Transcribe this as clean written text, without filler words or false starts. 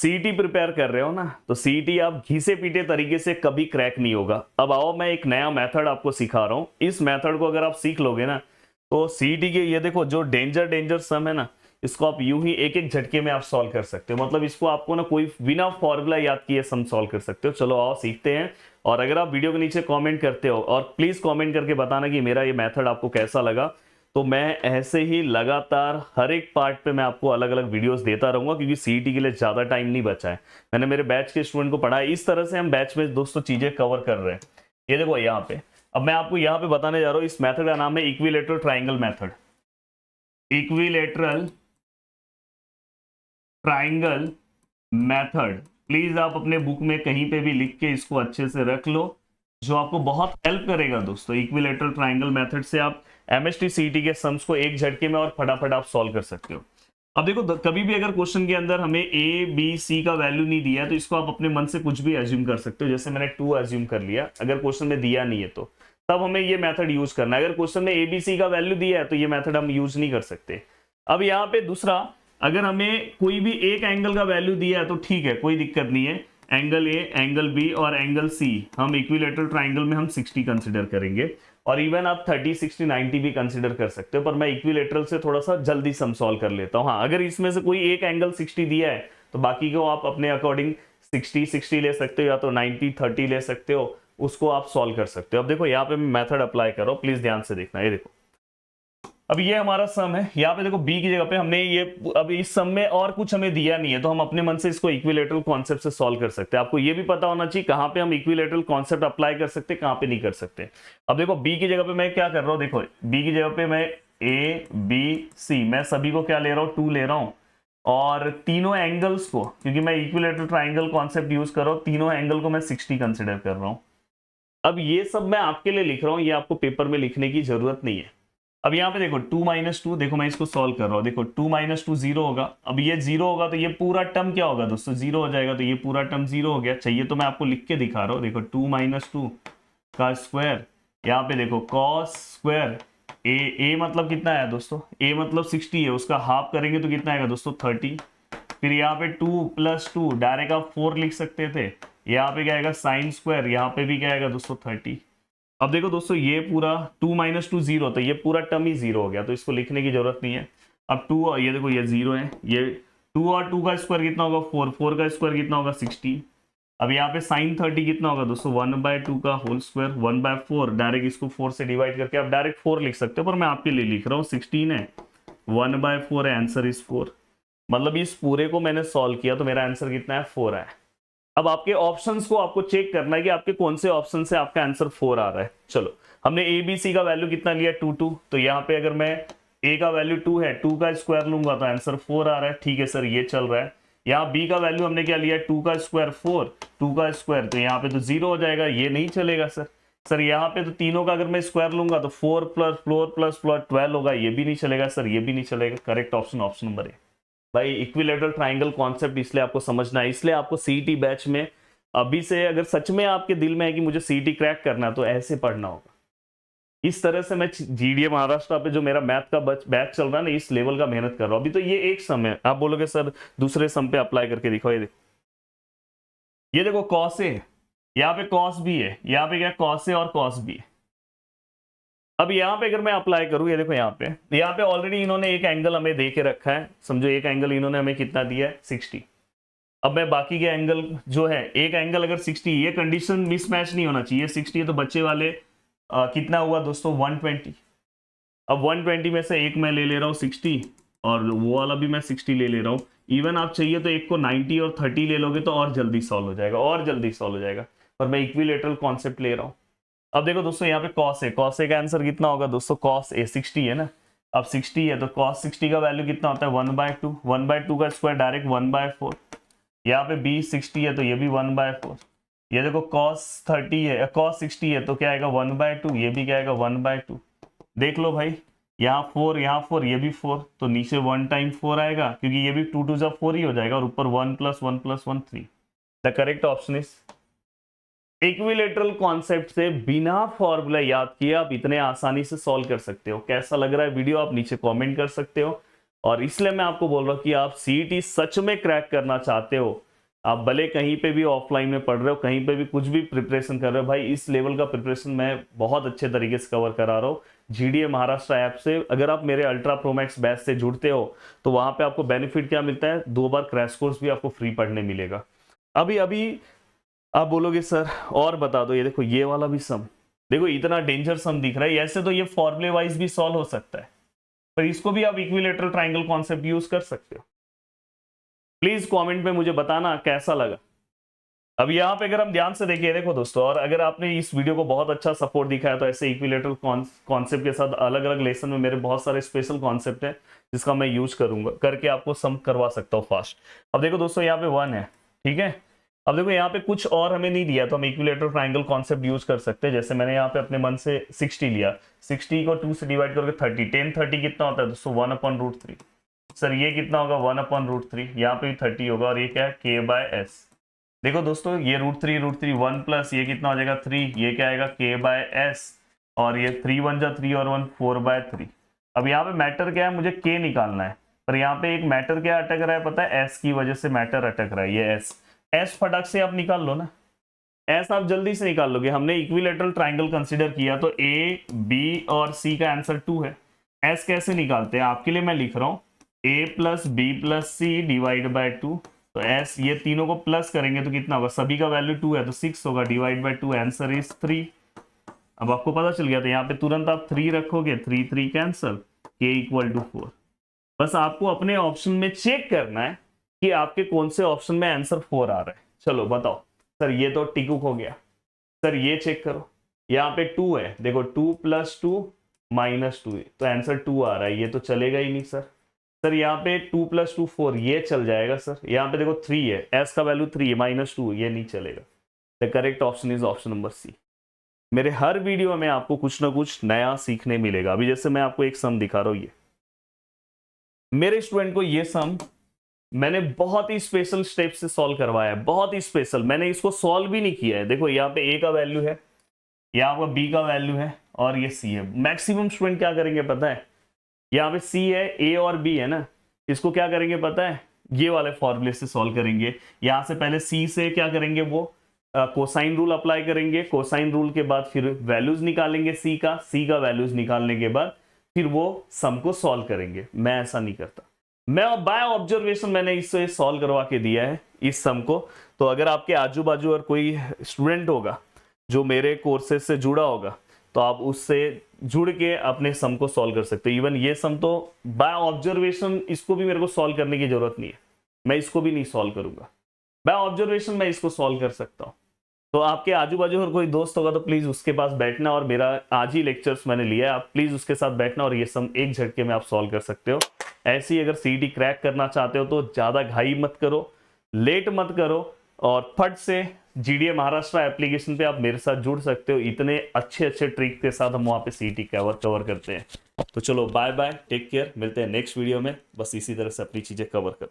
CET prepare कर रहे हो ना, तो सीईटी आप घिसे पीटे तरीके से कभी क्रैक नहीं होगा। अब आओ, मैं एक नया मेथड आपको सिखा रहा हूँ। इस मेथड को अगर आप सीख लोगे ना, तो सीईटी के ये देखो जो डेंजर सम है ना, इसको आप यूं ही एक एक झटके में आप सॉल्व कर सकते हो। मतलब इसको आपको ना कोई बिना फॉर्मूला याद किए सम सॉल्व कर सकते हो। चलो आओ सीखते हैं। और अगर आप वीडियो के नीचे कमेंट करते हो, और प्लीज कमेंट करके बताना कि मेरा ये मेथड आपको कैसा लगा, तो मैं ऐसे ही लगातार हर एक पार्ट पे मैं आपको अलग अलग वीडियोस देता रहूंगा, क्योंकि सीईटी के लिए ज़्यादा टाइम नहीं बचा है। मैंने मेरे बैच के स्टूडेंट को पढ़ा है, इस तरह से हम बैच में दोस्तों चीज़ें कवर कर रहे हैं। ये देखो यहाँ पे, अब मैं आपको यहाँ पे बताने जा रहा हूँ, इस मेथड का नाम है equilateral triangle method. Equilateral triangle method, please आप अपने बुक में कहीं पे भी लिख के इसको अच्छे से रख लो, जो आपको बहुत हेल्प करेगा दोस्तों। इक्विलेटरल ट्राइंगल मेथड से आप एमएसटी सीईटी के सम्स को एक झटके में और फटाफट आप सॉल्व कर सकते हो। अब देखो, कभी भी अगर क्वेश्चन के अंदर हमें ए बी सी का वैल्यू नहीं दिया है, तो इसको आप अपने मन से कुछ भी एज्यूम कर सकते हो। जैसे मैंने 2 एज्यूम कर लिया, अगर क्वेश्चन में दिया नहीं है तो तब हमें ये मेथड यूज करना है। अगर क्वेश्चन में ए बी सी का वैल्यू दिया है तो ये मेथड हम यूज नहीं कर सकते। अब यहाँ पे दूसरा, अगर हमें कोई भी एक एंगल का वैल्यू दिया है तो ठीक है, कोई दिक्कत नहीं है। एंगल ए, एंगल बी और एंगल सी हम इक्विलेटरल ट्राइंगल में हम 60 कंसिडर करेंगे, और इवन आप 30, 60, 90 भी कंसिडर कर सकते हो। पर मैं इक्विलेटरल से थोड़ा सा जल्दी सम सॉल्व कर लेता हूँ। हाँ, अगर इसमें से कोई एक एंगल 60 दिया है तो बाकी को आप अपने अकॉर्डिंग 60, 60 ले सकते हो, या तो 90, 30 ले सकते हो, उसको आप सॉल्व कर सकते हो। अब देखो यहाँ पे मैं मेथड अप्लाई कर रहा हूँ, प्लीज ध्यान से देखना। ये देखो, अब ये हमारा सम है। यहाँ पे देखो बी की जगह पे हमने ये, अब इस सम में और कुछ हमें दिया नहीं है, तो हम अपने मन से इसको इक्विलेटरल कॉन्सेप्ट से सॉल्व कर सकते हैं। आपको ये भी पता होना चाहिए कहाँ पे हम इक्विलेटरल कॉन्सेप्ट अप्लाई कर सकते हैं, कहाँ पे नहीं कर सकते। अब देखो बी की जगह पे मैं क्या कर रहा हूँ, देखो बी की जगह पे मैं ए बी सी, मैं सभी को क्या ले रहा हूँ, 2 ले रहा हूँ। और तीनों एंगल्स को, क्योंकि मैं इक्विलेटरल ट्राइंगल कॉन्सेप्ट यूज कर रहा हूँ, तीनों एंगल को मैं 60 कंसिडर कर रहा हूँ। अब ये सब मैं आपके लिए लिख रहा हूँ, ये आपको पेपर में लिखने की जरूरत नहीं है। अब यहाँ पे देखो 2 - 2, देखो मैं इसको सॉल्व कर रहा हूँ। देखो 2 - 2 0 होगा। अब ये 0 होगा तो ये पूरा टर्म क्या होगा दोस्तों, 0 हो जाएगा। तो ये पूरा टर्म 0 हो गया। चाहिए तो मैं आपको लिख के दिखा रहा हूँ। देखो 2 - 2 का स्क्वायर, यहाँ पे देखो कॉस स्क्वायर ए मतलब कितना है दोस्तों, ए मतलब 60 है, उसका हाफ करेंगे तो कितना आएगा दोस्तों, 30। फिर यहाँ पे 2 + 2 डायरेक्ट आप 4 लिख सकते थे। यहाँ पे क्या आएगा साइन स्क्वायर, यहाँ पे भी क्या आएगा दोस्तों 30। अब देखो दोस्तों, ये पूरा 2 - 2 0, तो ये पूरा टर्म ही 0 हो गया, तो इसको लिखने की जरूरत नहीं है। अब 2, ये देखो ये 0 है, ये 2 और 2 का स्क्वायर कितना होगा, 4, 4 का स्क्वायर कितना होगा, 60। अब यहाँ पे साइन 30 कितना होगा दोस्तों, 1/2 का होल स्क्वायर, 1/4, डायरेक्ट इसको 4 से डिवाइड करके आप डायरेक्ट 4 लिख सकते हो, पर मैं आपके लिए लिख रहा हूँ 16 है, 1/4 है, आंसर इज 4। मतलब इस पूरे को मैंने सॉल्व किया तो मेरा आंसर कितना है, 4 है। अब आपके ऑप्शंस को आपको चेक करना है कि आपके कौन से ऑप्शन से आपका आंसर 4 आ रहा है। चलो, हमने ए बी सी का वैल्यू कितना लिया, 2 2, तो यहाँ पे अगर मैं ए का वैल्यू 2 है, 2 का स्क्वायर लूंगा तो आंसर 4 आ रहा है। ठीक है सर, ये चल रहा है। यहाँ बी का वैल्यू हमने क्या लिया, 2 का स्क्वायर 4, 2 का स्क्वायर, तो यहाँ पे तो 0 हो जाएगा, ये नहीं चलेगा सर यहाँ पे तो तीनों का अगर मैं स्क्वायर लूंगा तो 4 + 4 + 12 होगा, ये भी नहीं चलेगा सर, ये भी नहीं चलेगा। Correct option option number A. भाई इक्विलेटरल ट्राइंगल कॉन्सेप्ट इसलिए आपको समझना है, इसलिए आपको सीईटी बैच में अभी से, अगर सच में आपके दिल में है कि मुझे सीईटी क्रैक करना है, तो ऐसे पढ़ना होगा। इस तरह से मैं जीडीए महाराष्ट्र पे जो मेरा मैथ का बैच चल रहा है ना, इस लेवल का मेहनत कर रहा हूं। अभी तो ये एक सम है, आप बोलोगे सर दूसरे सम पे अप्लाई करके दिखाओ। ये देखो कॉस ए, यहाँ पे कॉस बी है, यहाँ पे क्या कॉस ए और कॉस बी है। अब यहाँ पे अगर मैं अप्लाई करूं, ये देखो यहाँ पे ऑलरेडी इन्होंने एक एंगल हमें दे के रखा है। समझो एक एंगल इन्होंने हमें कितना दिया है, 60। अब मैं बाकी के एंगल जो है, एक एंगल अगर 60, ये कंडीशन मिसमैच नहीं होना चाहिए। 60 है तो बच्चे वाले कितना हुआ दोस्तों, 120। अब 120 में से एक मैं ले रहा हूँ 60, और वो वाला भी मैं 60 ले रहा हूँ। इवन आप चाहिए तो एक को 90 और 30 ले लोगे तो और जल्दी सॉल्व हो जाएगा, और जल्दी सॉल्व हो जाएगा। पर मैं इक्विलेटरल कॉन्सेप्ट ले रहा हूँ। अब देखो दोस्तों, यहाँ पे कॉस ए, का आंसर कितना होगा दोस्तों, कॉस ए 60 है ना। अब 60 है तो कॉस 60 का वैल्यू कितना होता है, 1/2, 1/2 का स्क्वायर डायरेक्ट 1/4। यहाँ पे बी 60 है तो ये भी 1/4। ये देखो cos 30 है, cos 60 है तो क्या आएगा 1/2, ये भी क्या आएगा 1/2। देख लो भाई, यहाँ 4, यहाँ 4, ये भी 4, तो नीचे 1 × 4 आएगा, क्योंकि ये भी 2 2 4 ही हो जाएगा, और ऊपर 1 + 1 + 1 3। The correct option is equilateral concept से बिना फॉर्मूला याद किए आप इतने आसानी से सॉल्व कर सकते हो। कैसा लग रहा है वीडियो, आप नीचे कमेंट कर सकते हो। और इसलिए मैं आपको बोल रहा हूँ कि आप सीईटी सच में क्रैक करना चाहते हो आप भले कहीं पे भी ऑफलाइन में पढ़ रहे हो, कहीं पे भी कुछ भी प्रिपरेशन कर रहे हो, भाई इस लेवल का प्रिपरेशन मैं बहुत अच्छे तरीके से कवर करा रहा हूँ जीडीए महाराष्ट्र ऐप से। अगर आप मेरे अल्ट्रा प्रो मैक्स बैच से जुड़ते हो तो वहां पे आपको बेनिफिट क्या मिलता है, 2 बार क्रैश कोर्स भी आपको फ्री पढ़ने मिलेगा। अभी अभी आप बोलोगे सर और बता दो, ये देखो ये वाला भी सम, देखो इतना डेंजर सम दिख रहा है। ऐसे तो ये फॉर्मूले वाइज भी सॉल्व हो सकता है, पर इसको भी आप इक्विलेटरल ट्राइंगल कॉन्सेप्ट यूज कर सकते हो। प्लीज कमेंट में मुझे बताना कैसा लगा। अब यहाँ पे अगर हम ध्यान से देखिए, देखो दोस्तों, और अगर आपने इस वीडियो को बहुत अच्छा सपोर्ट दिखाया तो ऐसे इक्विलेटरल कॉन्सेप्ट के साथ अलग अलग लेसन में मेरे बहुत सारे स्पेशल कॉन्सेप्ट है जिसका मैं यूज करूंगा, करके आपको सम करवा सकता हूँ फास्ट। अब देखो दोस्तों यहाँ पे 1 है, ठीक है। अब देखो यहाँ पे कुछ और हमें नहीं दिया तो हम इक्विलेटरल ट्राइंगल कॉन्सेप्ट यूज कर सकते हैं। जैसे मैंने यहाँ पे अपने मन से 60 लिया, 60 को 2 से डिवाइड करके 30, 10 30 कितना होता है दोस्तों 1/√3। सर ये कितना होगा 1/√3, यहाँ पे भी 30 होगा, और ये क्या है k/s। देखो दोस्तों ये √3 1 प्लस ये कितना हो जाएगा 3, ये क्या आएगा k/s, और ये 3 1 जा 3 और 1 4/3। अब यहाँ पे मैटर क्या है, मुझे k निकालना है, पर यहाँ पे एक मैटर क्या अटक रहा है पता है, s की वजह से मैटर अटक रहा है, ये s फटक से आप निकाल लो ना, s आप जल्दी से निकाल लोगे। हमने इक्विलेटरल ट्राइंगल कंसीडर किया तो a b और c का आंसर 2 है। s कैसे निकालते हैं आपके लिए मैं लिख रहा हूँ, a + b + c / 2, तो s ये तीनों को प्लस करेंगे तो कितना होगा, सभी का वैल्यू 2 है तो 6 होगा, / 2, आंसर इज 3। अब आपको पता चल गया, तो यहाँ पे तुरंत आप 3 रखोगे, 3 3 कैंसल, k = 4। बस आपको अपने ऑप्शन में चेक करना है कि आपके कौन से ऑप्शन में आंसर 4 आ रहा है। चलो बताओ सर, ये तो टिकुक हो गया। सर ये चेक करो, यहाँ पे 2 है, देखो 2 + 2 - 2, तो आंसर 2 आ रहा है, ये तो चलेगा ही नहीं सर। सर यहाँ पे 2 + 2 4, ये चल जाएगा सर। यहाँ पे देखो 3 है, s का वैल्यू 3 है, -2, ये नहीं चलेगा। The correct option is option number C. मेरे हर वीडियो में आपको कुछ ना कुछ नया सीखने मिलेगा। अभी जैसे मैं आपको एक सम दिखा रहा हूँ, ये मेरे स्टूडेंट को ये सम मैंने बहुत ही स्पेशल स्टेप से सॉल्व करवाया है, बहुत ही स्पेशल। मैंने इसको सॉल्व भी नहीं किया है। देखो यहाँ पे a का वैल्यू है, यहाँ पर b का वैल्यू है, और ये c है। मैक्सिमम स्टूडेंट क्या करेंगे पता है, यहाँ पे c है, a और b है ना, इसको क्या करेंगे पता है, ये वाले फॉर्मूले से सॉल्व करेंगे। यहाँ से पहले c से क्या करेंगे, वो कोसाइन रूल अप्लाई करेंगे, कोसाइन रूल के बाद फिर वैल्यूज निकालेंगे c का वैल्यूज निकालने के बाद फिर वो सम को सॉल्व करेंगे। मैं ऐसा नहीं करता, मैं बाय ऑब्जर्वेशन मैंने इससे सॉल्व करवा के दिया है इस सम को। तो अगर आपके आजू बाजू और कोई स्टूडेंट होगा जो मेरे कोर्सेज से जुड़ा होगा तो आप उससे जुड़ के अपने सम को सॉल्व कर सकते हो। इवन ये सम तो बाय ऑब्जर्वेशन, इसको भी मेरे को सॉल्व करने की जरूरत नहीं है, मैं इसको भी नहीं सॉल्व करूंगा, बाय ऑब्जर्वेशन मैं इसको सॉल्व कर सकता हूँ। तो आपके आजू बाजू और कोई दोस्त होगा तो प्लीज उसके पास बैठना, और मेरा आज ही लेक्चर्स मैंने लिया है, आप प्लीज उसके साथ बैठना और ये सम एक झटके में आप सॉल्व कर सकते हो। ऐसी अगर सीईटी क्रैक करना चाहते हो तो ज्यादा घाई मत करो, लेट मत करो, और फट से जीडीए महाराष्ट्र एप्लीकेशन पे आप मेरे साथ जुड़ सकते हो। इतने अच्छे अच्छे ट्रिक के साथ हम वहाँ पे सीईटी कवर करते हैं। तो चलो बाय बाय, टेक केयर, मिलते हैं नेक्स्ट वीडियो में। बस इसी तरह से अपनी चीजें कवर करो।